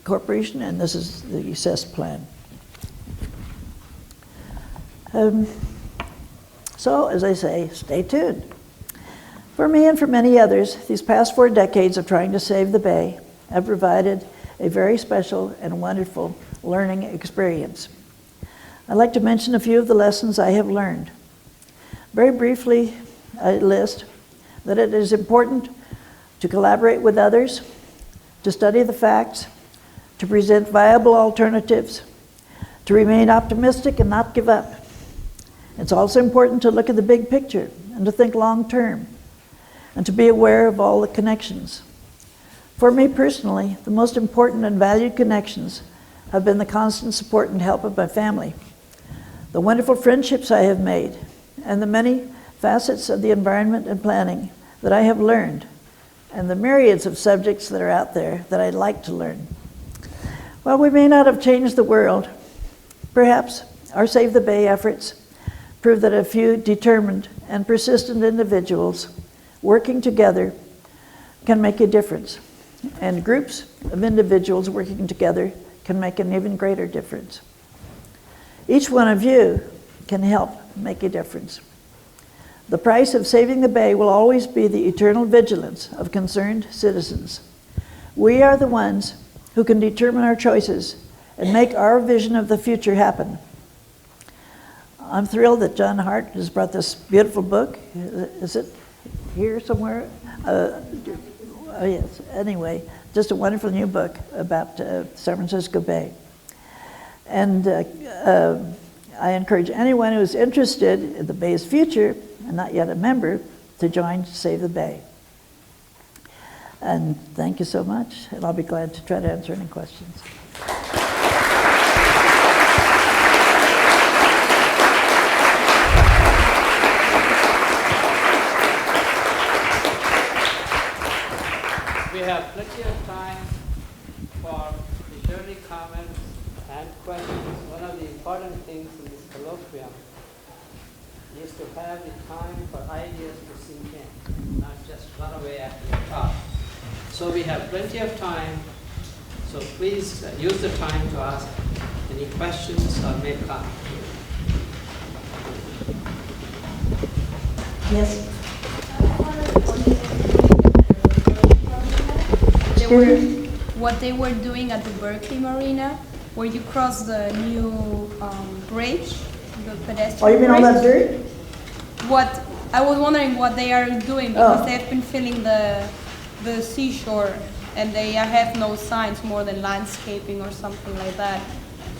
Corporation, and this is the CESP plan. So, as I say, stay tuned. For me and for many others, these past 4 decades of trying to save the Bay have provided a very special and wonderful learning experience. I'd like to mention a few of the lessons I have learned. Very briefly, I list that it is important to collaborate with others, to study the facts, to present viable alternatives, to remain optimistic and not give up. It's also important to look at the big picture and to think long term, and to be aware of all the connections. For me personally, the most important and valued connections have been the constant support and help of my family, the wonderful friendships I have made, and the many facets of the environment and planning that I have learned, and the myriads of subjects that are out there that I'd like to learn. While we may not have changed the world, perhaps our Save the Bay efforts prove that a few determined and persistent individuals working together can make a difference, and groups of individuals working together can make an even greater difference. Each one of you can help make a difference. The price of saving the Bay will always be the eternal vigilance of concerned citizens. We are the ones who can determine our choices and make our vision of the future happen. I'm thrilled that John Hart has brought this beautiful book. Is it here somewhere? Yes, anyway, just a wonderful new book about San Francisco Bay. And I encourage anyone who is interested in the Bay's future and not yet a member to join Save the Bay. And thank you so much, and I'll be glad to try to answer any questions. We have plenty of time for the comments and questions. One of the important things in this colloquium is to have the time for ideas to sink in, not just run away after you talk. So we have plenty of time, so please use the time to ask any questions or make comments. Yes? What they were doing at the Berkeley Marina, where you cross the new bridge, the pedestrian Oh, you mean all that bridge. dirt? What I was wondering what they are doing, because Oh. they've been filling the seashore, and they have no signs more than landscaping or something like that.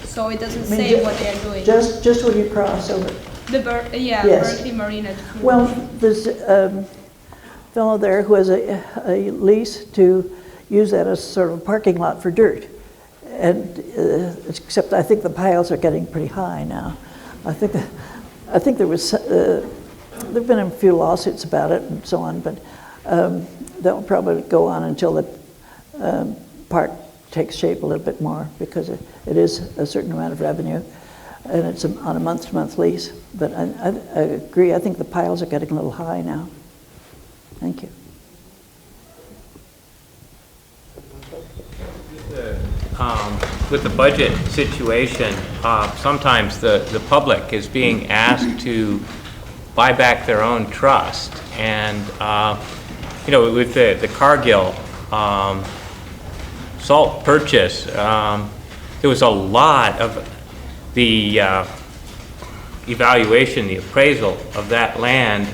So it doesn't say what they are doing. Just when you cross over. Yeah, Yes. Berkeley Marina. Well, there's a fellow there who has a lease to use that as sort of a parking lot for dirt. And except I think the piles are getting pretty high now. I think there was there've been a few lawsuits about it and so on, but that will probably go on until the park takes shape a little bit more, because it is a certain amount of revenue, and it's on a month-to-month lease. But I agree. I think the piles are getting a little high now. Thank you. With the budget situation, sometimes the public is being asked to buy back their own trust. And, with the Cargill salt purchase, there was a lot of the evaluation, the appraisal of that land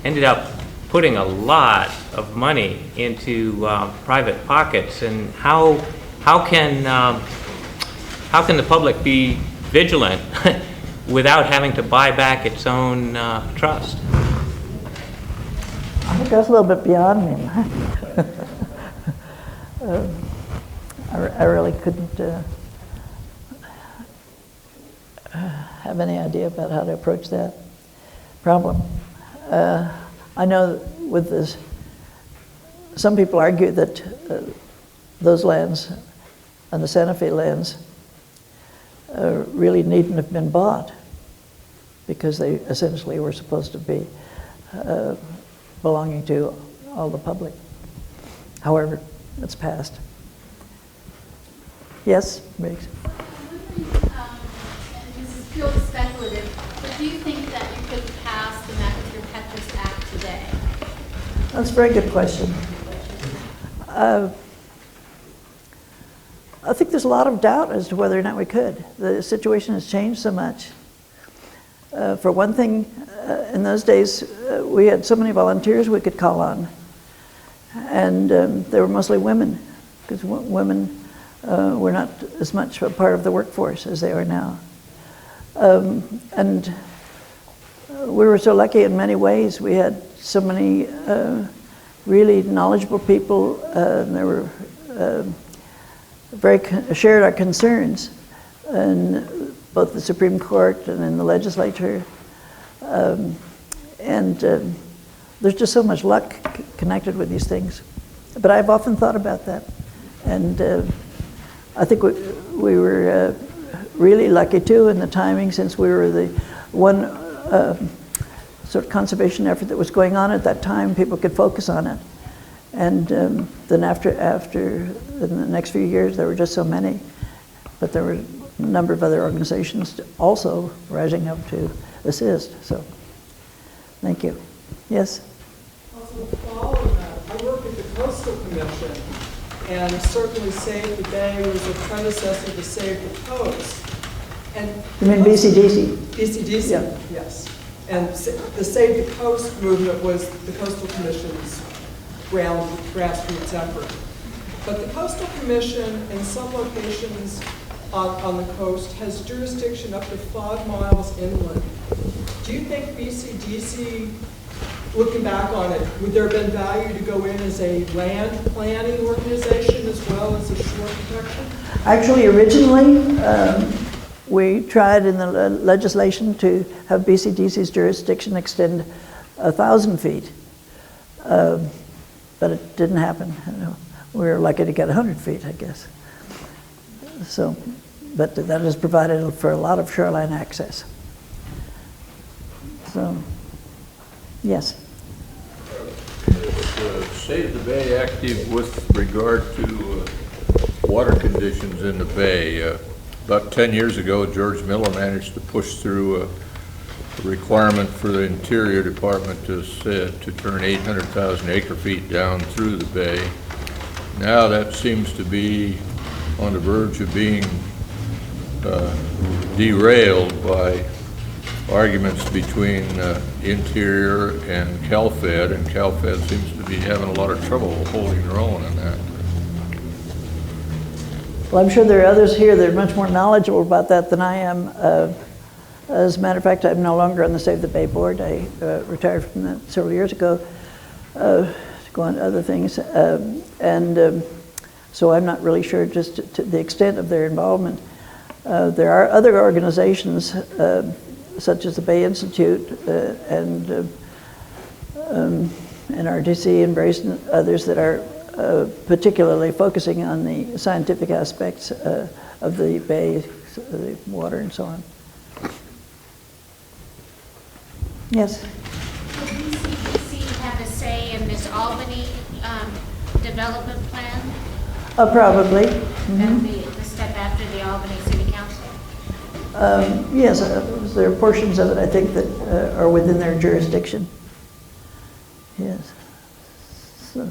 ended up putting a lot of money into private pockets. And how can the public be vigilant without having to buy back its own trust? I think that's a little bit beyond me. I really couldn't have any idea about how to approach that problem. I know with this, some people argue that those lands and the Santa Fe lands really needn't have been bought, because they essentially were supposed to be belonging to all the public. However, it's passed. Yes, Briggs? And this is purely speculative, but do you think that you could pass the McLaughlin Act today? That's a very good question. I think there's a lot of doubt as to whether or not we could. The situation has changed so much. For one thing, in those days, we had so many volunteers we could call on. And they were mostly women, because women were not as much a part of the workforce as they are now. And we were so lucky in many ways. We had so many really knowledgeable people. And they were shared our concerns in both the Supreme Court and in the legislature. There's just so much luck connected with these things. But I've often thought about that. And I think we were really lucky too in the timing, since we were the one sort of conservation effort that was going on at that time. People could focus on it. And then after in the next few years, there were just so many. But there were a number of other organizations also rising up to assist. So, thank you. Yes? Also, to follow that, I work at the Coastal Commission, and certainly Save the Bay was a predecessor to Save the Coast. And You mean BCDC? BCDC, Yeah. yes. And the Save the Coast movement was the Coastal Commission's grassroots effort. But the Coastal Commission, in some locations on the coast, has jurisdiction up to 5 miles inland. Do you think BCDC, looking back on it, would there have been value to go in as a land planning organization as well as a shore protection? Actually, originally, we tried in the legislation to have BCDC's jurisdiction extend 1,000 feet. But it didn't happen. We were lucky to get 100 feet, I guess. So, but that has provided for a lot of shoreline access. So, yes. Save the Bay active with regard to water conditions in the bay. About 10 years ago, George Miller managed to push through a requirement for the Interior Department to turn 800,000 acre-feet down through the bay. Now that seems to be on the verge of being derailed by arguments between Interior and CalFed, and CalFed seems to be having a lot of trouble holding their own on that. Well, I'm sure there are others here that are much more knowledgeable about that than I am. As a matter of fact, I'm no longer on the Save the Bay board. I retired from that several years ago to go on to other things. So I'm not really sure just to the extent of their involvement. There are other organizations, such as the Bay Institute and NRDC and various others that are particularly focusing on the scientific aspects of the bay, the water and so on. Yes? Will BCDC have a say in this Albany development plan? Probably. That would be the step after the Albany City Council? Yes, there are portions of it, I think, that are within their jurisdiction. Yes. So.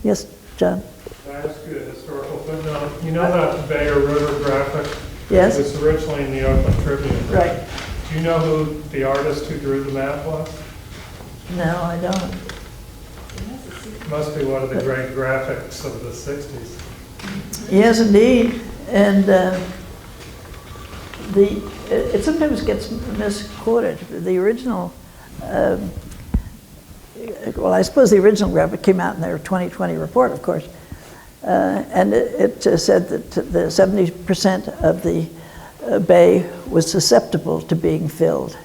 Yes, John? Can I ask you a historical footnote? You know that Bay or River graphic? Yes. It was originally in the Oakland Tribune. Right. Do you know who the artist who drew the map was? No, I don't. Must be one of the great graphics of the 60s. Yes, indeed. And it sometimes gets misquoted. The original, well, I suppose the original graphic came out in their 2020 report, of course. And it said that the 70% of the bay was susceptible to being filled.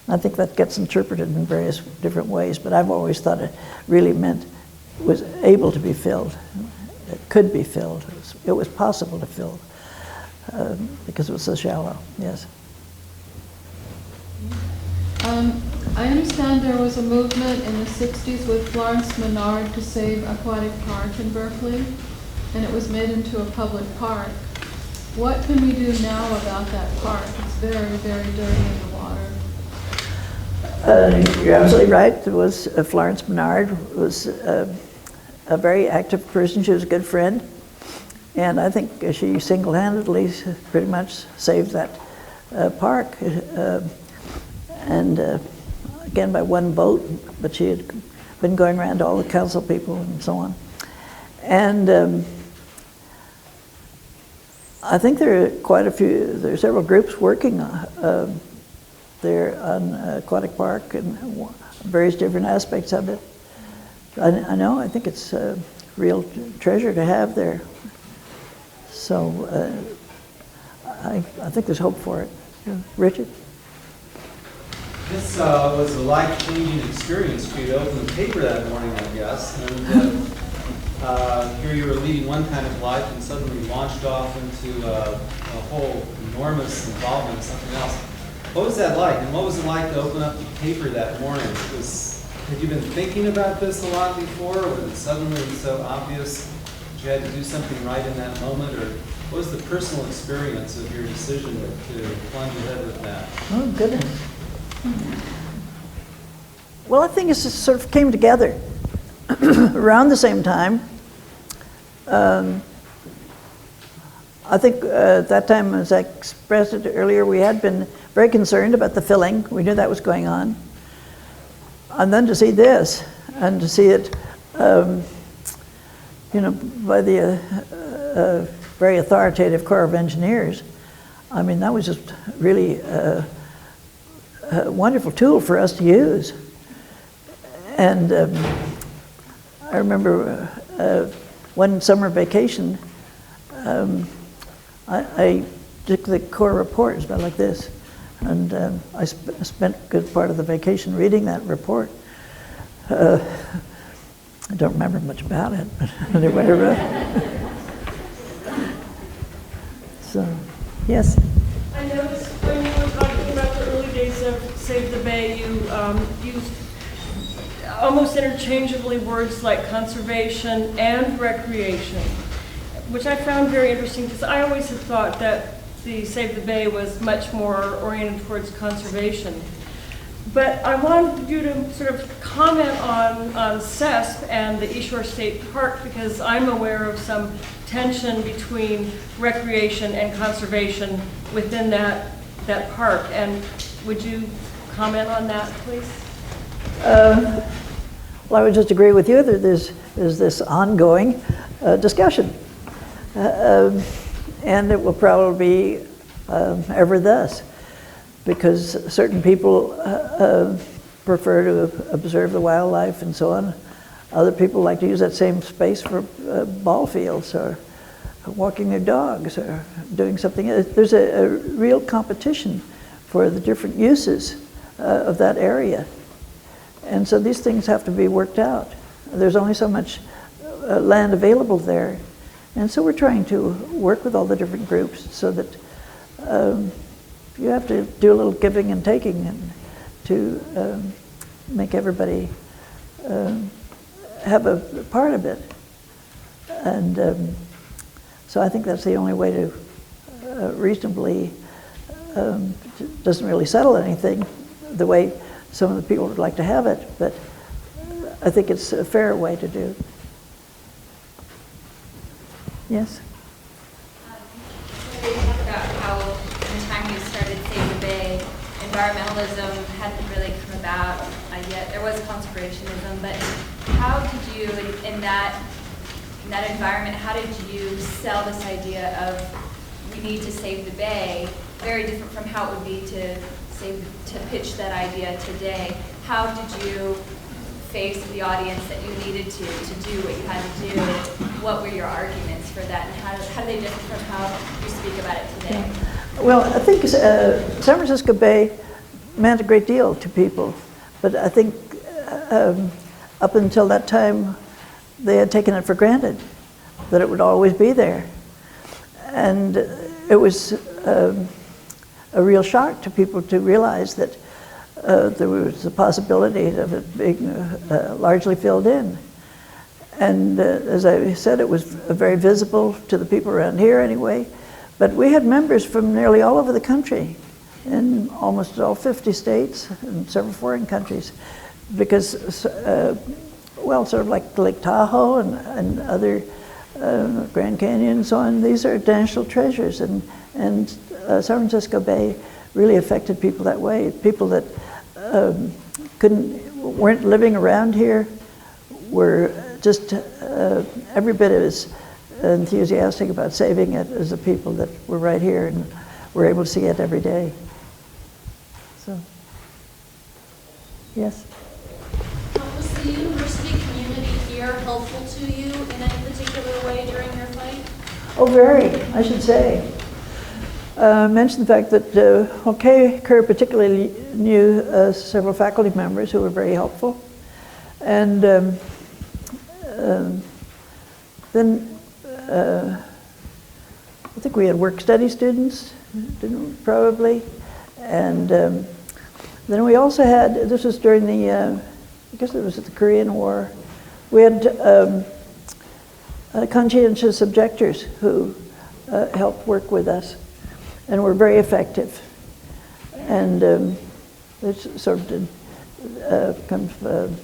And I think that gets interpreted in various different ways, but I've always thought it really meant was able to be filled. It could be filled. It was possible to fill because it was so shallow. Yes. I understand there was a movement in the 60s with Florence Menard to save Aquatic Park in Berkeley, and it was made into a public park. What can we do now about that park? It's very, very dirty in the water. You're absolutely right. There was Florence Menard was a very active person. She was a good friend, and I think she single-handedly pretty much saved that park. And again, by one vote, but she had been going around to all the council people and so on. And I think there are quite a few, there are several groups working there on Aquatic Park and various different aspects of it. I know, I think it's a real treasure to have there. So I think there's hope for it. Yeah. Richard? This was a life-changing experience for you to open the paper that morning, I guess. And here you were leading one kind of life and suddenly launched off into a whole enormous involvement in something else. What was that like? And what was it like to open up the paper that morning? Had you been thinking about this a lot before, or was it suddenly so obvious that you had to do something right in that moment? Or what was the personal experience of your decision to plunge ahead with that? Oh, goodness. Well, I think it just sort of came together around the same time. I think at that time, as I expressed it earlier, we had been very concerned about the filling. We knew that was going on. And then to see this, and to see it, you know, by the very authoritative Corps of Engineers, I mean, that was just really a wonderful tool for us to use. And I remember one summer vacation, I took the Corps report, it's about like this, and I spent a good part of the vacation reading that report. I don't remember much about it, but anyway. So, yes? I noticed when you were talking about the early days of Save the Bay, you used almost interchangeably words like conservation and recreation, which I found very interesting because I always had thought that the Save the Bay was much more oriented towards conservation. But I wanted you to sort of comment on CESP and the East Shore State Park because I'm aware of some tension between recreation and conservation within that park. And would you comment on that, please? Well, I would just agree with you that there's this ongoing discussion. And it will probably be ever thus, because certain people prefer to observe the wildlife and so on. Other people like to use that same space for ball fields or walking their dogs or doing something. There's a real competition for the different uses of that area. And so these things have to be worked out. There's only so much land available there. And so we're trying to work with all the different groups so that you have to do a little giving and taking and to make everybody have a part of it. And so I think that's the only way to reasonably, doesn't really settle anything the way some of the people would like to have it, but I think it's a fair way to do. Yes? You talked about how from the time you started Save the Bay, environmentalism hadn't really come about yet. There was conservationism, but how did you, in that environment, how did you sell this idea of we need to save the Bay? Very different from how it would be to pitch that idea today. How did you face the audience that you needed to do what you had to do? What were your arguments for that, and how do they differ from how you speak about it today? Well, I think San Francisco Bay meant a great deal to people, but I think up until that time, they had taken it for granted that it would always be there. And it was a real shock to people to realize that there was a possibility of it being largely filled in. And as I said, it was very visible to the people around here anyway. But we had members from nearly all over the country, in almost all 50 states and several foreign countries, because, well, sort of like Lake Tahoe and other Grand Canyon and so on, these are national treasures. And San Francisco Bay really affected people that way. People that weren't living around here were just every bit as enthusiastic about saving it as the people that were right here and were able to see it every day. So, yes? Was the university community air helpful to you in any particular way during your flight? Oh, very, I should say. Mention the fact that Kerr particularly knew several faculty members who were very helpful. And then I think we had work-study students, didn't we, probably. And then we also had, this was during the, I guess it was the Korean War, we had conscientious objectors who helped work with us and were very effective. And they sort of did kind of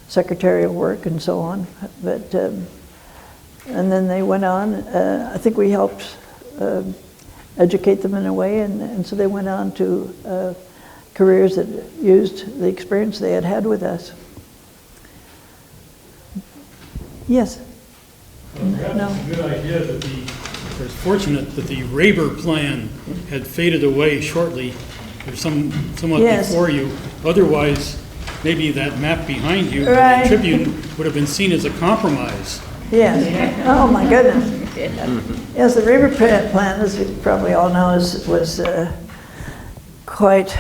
secretarial work and so on. But and then they went on. I think we helped educate them in a way, and so they went on to careers that used the experience they had had with us. Yes? No. It's a good idea that it's fortunate that the Raber plan had faded away shortly, or somewhat before you. Otherwise, maybe that map behind you, the Tribune, would have been seen as a compromise. Yes. Oh my goodness. Yes, the Raber plan, as you probably all know, was quite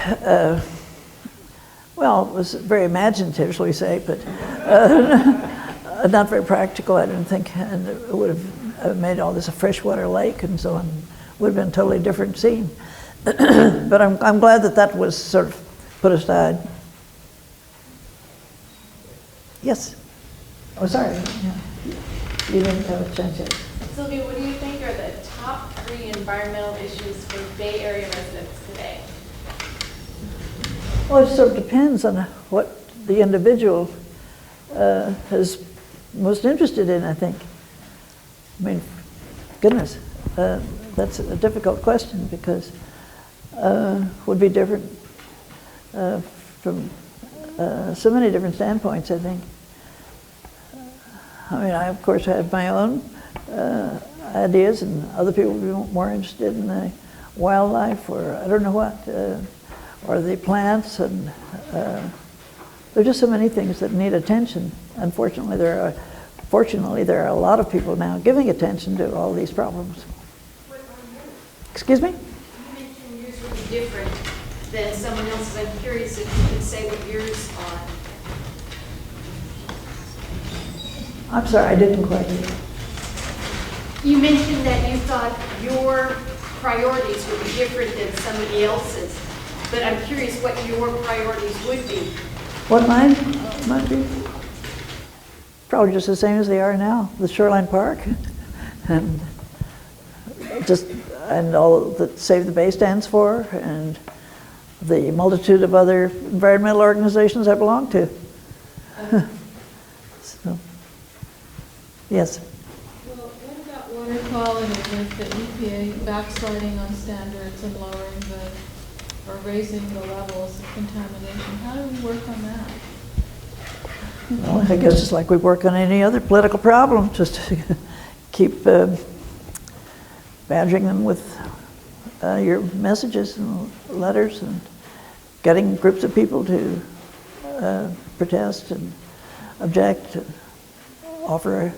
well. It was very imaginative, shall we say, but not very practical, I didn't think, and it would have made all this a freshwater lake and so on. Would have been a totally different scene. But I'm glad that was sort of put aside. Yes. Oh, sorry. Yeah. You didn't have a chance yet. Sylvia, what do you think are the top 3 environmental issues for Bay Area residents today? Well, it sort of depends on what the individual is most interested in, I think. I mean, goodness, that's a difficult question because would be different from so many different standpoints, I think. I mean, I of course have my own ideas, and other people would be more interested in the wildlife, or I don't know what, or the plants, and there are just so many things that need attention. Unfortunately, fortunately, there are a lot of people now giving attention to all these problems. Excuse me? You mentioned yours would be different than someone else's. I'm curious if you could say what yours are. I'm sorry, I didn't quite hear. You mentioned that you thought your priorities would be different than somebody else's, but I'm curious what your priorities would be. What mine might be? Probably just the same as they are now, the Shoreline Park, and all that Save the Bay stands for, and the multitude of other environmental organizations I belong to. So, yes. Well, what about water quality with the EPA backsliding on standards and lowering or raising the levels of contamination? How do we work on that? Well, I guess it's like we work on any other political problem, just keep badgering them with your messages and letters and getting groups of people to protest and object, and offer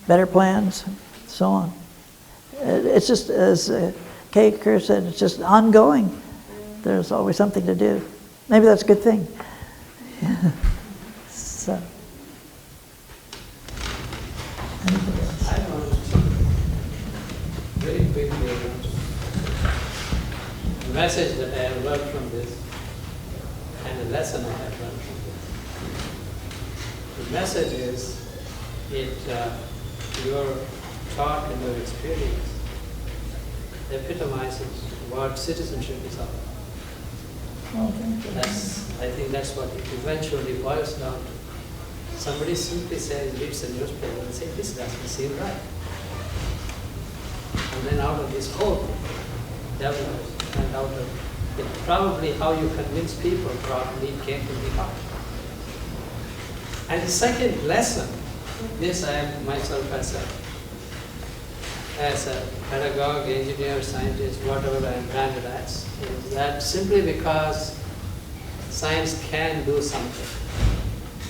better plans, and so on. It's just, as Kay Kerr said, it's just ongoing. There's always something to do. Maybe that's a good thing. So. I want to very quickly the message that I have learned from this and the lesson I have learned from this. The message is your talk and your experience epitomizes what citizenship is all about. I think that's what it eventually boils down to. Somebody simply says, reads the newspaper and says, this doesn't seem right. And then out of this whole thing develops, and out of it, probably how you convince people probably came from the heart. And the second lesson, this I am myself as a pedagogue, engineer, scientist, whatever I am branded as, is that simply because science can do something,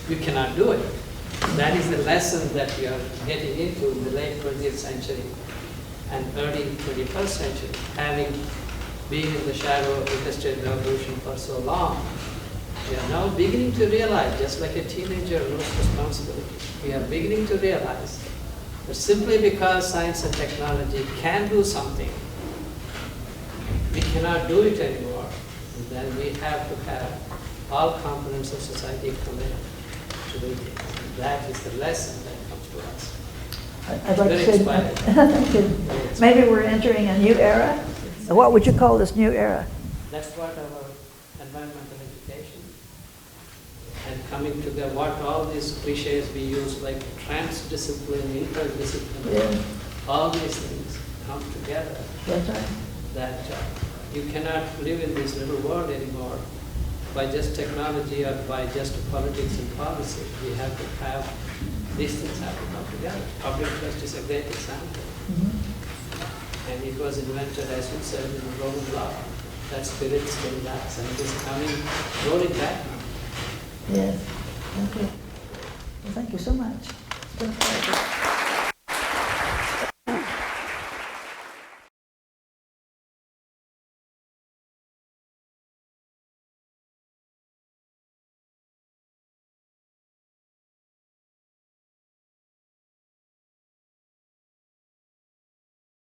you cannot do it. That is the lesson that we are getting into in the late 20th century and early 21st century, having been in the shadow of the Industrial Revolution for so long. We are now beginning to realize, just like a teenager knows responsibility, we are beginning to realize that simply because science and technology can do something, we cannot do it anymore. And then we have to have all components of society come in to do it. That is the lesson that comes to us. I'd like Very to say, inspiring. thank you. Maybe we're entering a new era. What would you call this new era? That's what our environmental education and coming together, what all these cliches we use, like transdiscipline, interdiscipline, all these things come together. That's right. That you cannot live in this little world anymore by just technology or by just politics and policy. We have to have these things have to come together. Public trust is a great example. And it was invented, as you said, in the Roman law. That spirit still lasts and it is coming, rolling back now. Yes. Okay. Well, thank you so much. It's been a pleasure.